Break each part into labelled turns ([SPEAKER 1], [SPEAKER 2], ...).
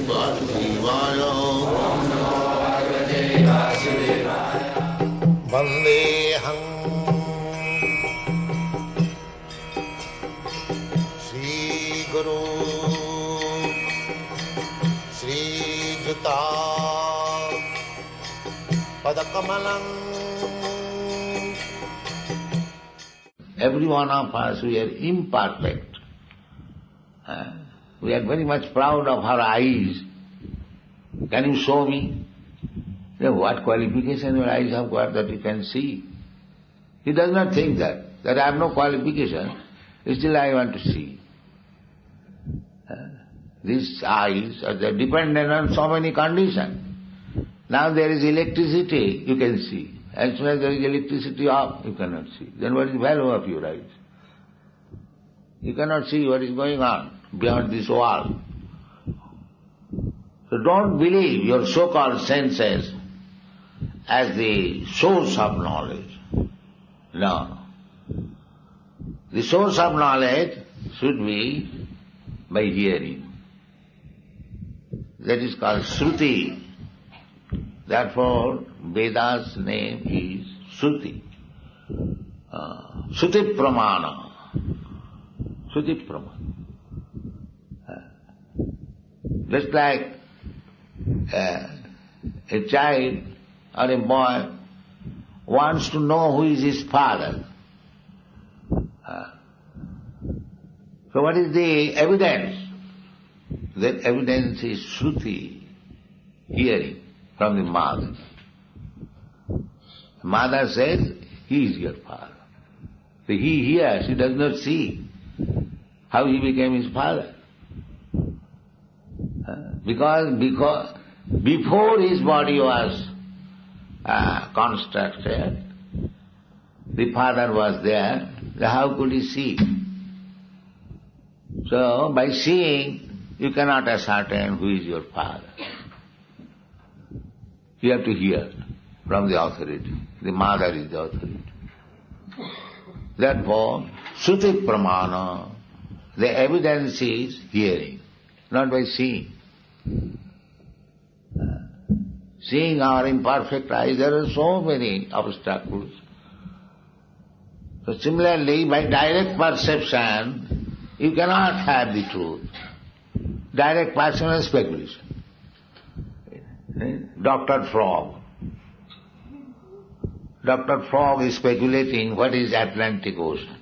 [SPEAKER 1] Vasudevaya. Vandeham Sri Guru Sri Juta Padakamalam. Every one of us, we are imperfect. We are very much proud of our eyes. Can you show me? What qualification your eyes have got that you can see? He does not think that I have no qualification, still I want to see. These eyes are dependent on so many conditions. Now there is electricity, you can see. As soon as there is electricity off, you cannot see. Then what is the value of your eyes? You cannot see what is going on beyond this wall. So don't believe your so-called senses as the source of knowledge. No. The source of knowledge should be by hearing. That is called Shruti. Therefore, Veda's name is Shruti. Shruti Pramana. Shruti Pramana. Just like a child or a boy wants to know who is his father. So what is the evidence? That evidence is Shruti, hearing from the mother. Mother says, he is your father. So he hears, he does not see how he became his father. Because before his body was constructed, the father was there, how could he see? So by seeing, you cannot ascertain who is your father. You have to hear from the authority. The mother is the authority. Therefore, Shruti Pramana, the evidence is hearing, not by seeing. Seeing our imperfect eyes, there are so many obstacles. So similarly, by direct perception, you cannot have the truth. Direct perception is speculation. Dr. Frog is speculating what is Atlantic Ocean.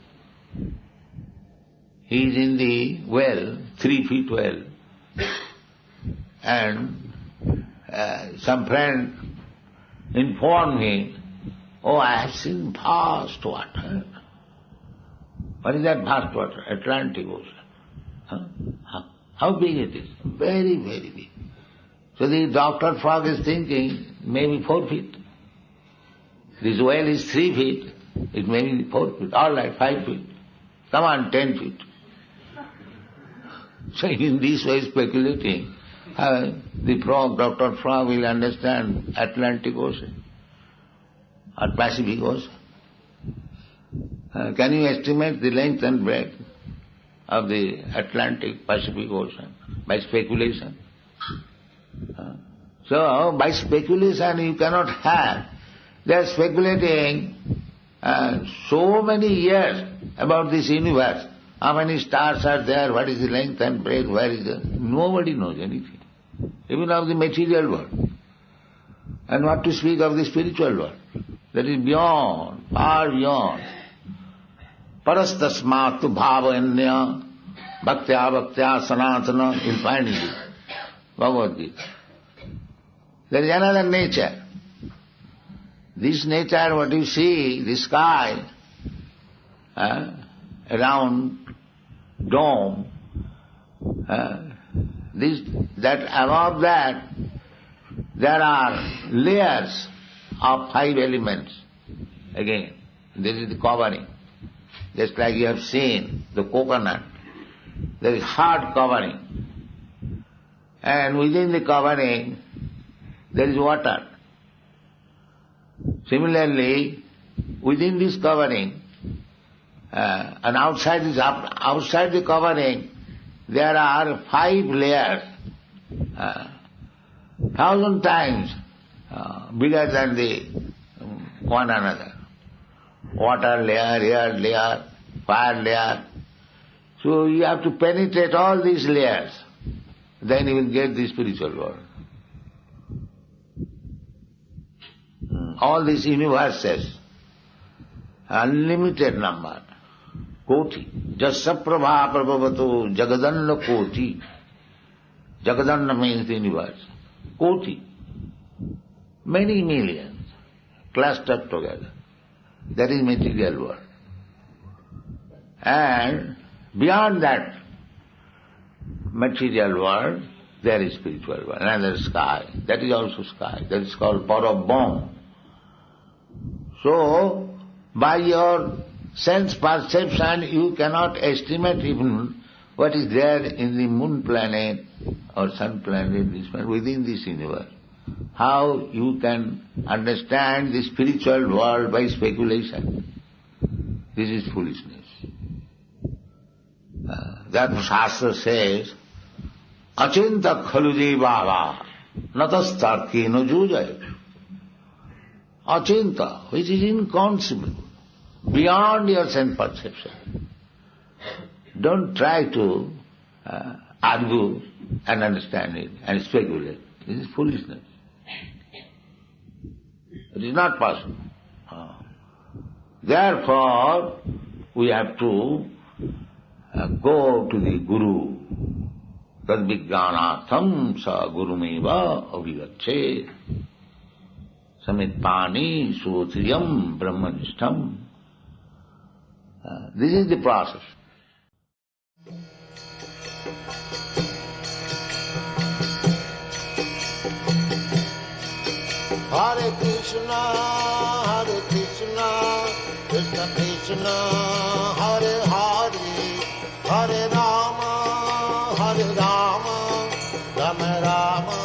[SPEAKER 1] He is in the well, 3 feet well, and some friend informed me, oh, I have seen vast water. What is that vast water? Atlantic Ocean. How big it is? Very, very big. So the Dr. Frog is thinking, maybe 4 feet. This well is 3 feet, it may be 4 feet, all right, 5 feet. Come on, 10 feet. So in this way speculating, the frog, Dr. Frog will understand Atlantic Ocean or Pacific Ocean. Can you estimate the length and breadth of the Atlantic Pacific Ocean by speculation? So by speculation you cannot have. They are speculating so many years about this universe. How many stars are there, what is the length and breadth, where is the... Nobody knows anything. Even of the material world. And what to speak of the spiritual world. That is beyond, far beyond. Parastasmatu bhavanya bhaktya bhaktya sanatana. You'll find it. Bhagavad-gita. There is another nature. This nature, what you see, the sky, around dome, that above that, there are layers of 5 elements. Again, this is the covering. Just like you have seen the coconut, there is hard covering. And within the covering, there is water. Similarly, within this covering, and outside the covering, there are 5 layers 1,000 times bigger than the one another. Water layer, air layer, fire layer. So you have to penetrate all these layers. Then you will get the spiritual world. All these universes, unlimited number, koti. Jasaprabha prabhavato jagadanna koti. Jagadanna means the universe. Koti. Many millions clustered together. That is material world. And beyond that material world, there is spiritual world, another sky. That is also sky. That is called Parabham. So, by your sense perception, you cannot estimate even what is there in the moon planet or sun planet, this planet, within this universe. How you can understand the spiritual world by speculation. This is foolishness. That Shastra says, Achinta khalu jivāvā natastarki no jujay. Achinta, which is inconceivable, beyond your sense perception. Don't try to argue and understand it and speculate. This is foolishness. It is not possible. Therefore, we have to go to the Guru. Tad vijnanatham sa gurumeva avigacche samitpani sotriyam brahmanishtam. This is the process.
[SPEAKER 2] Hare Krishna, Krishna Krishna, Hare Hare, Hare Rama, Rama Rama.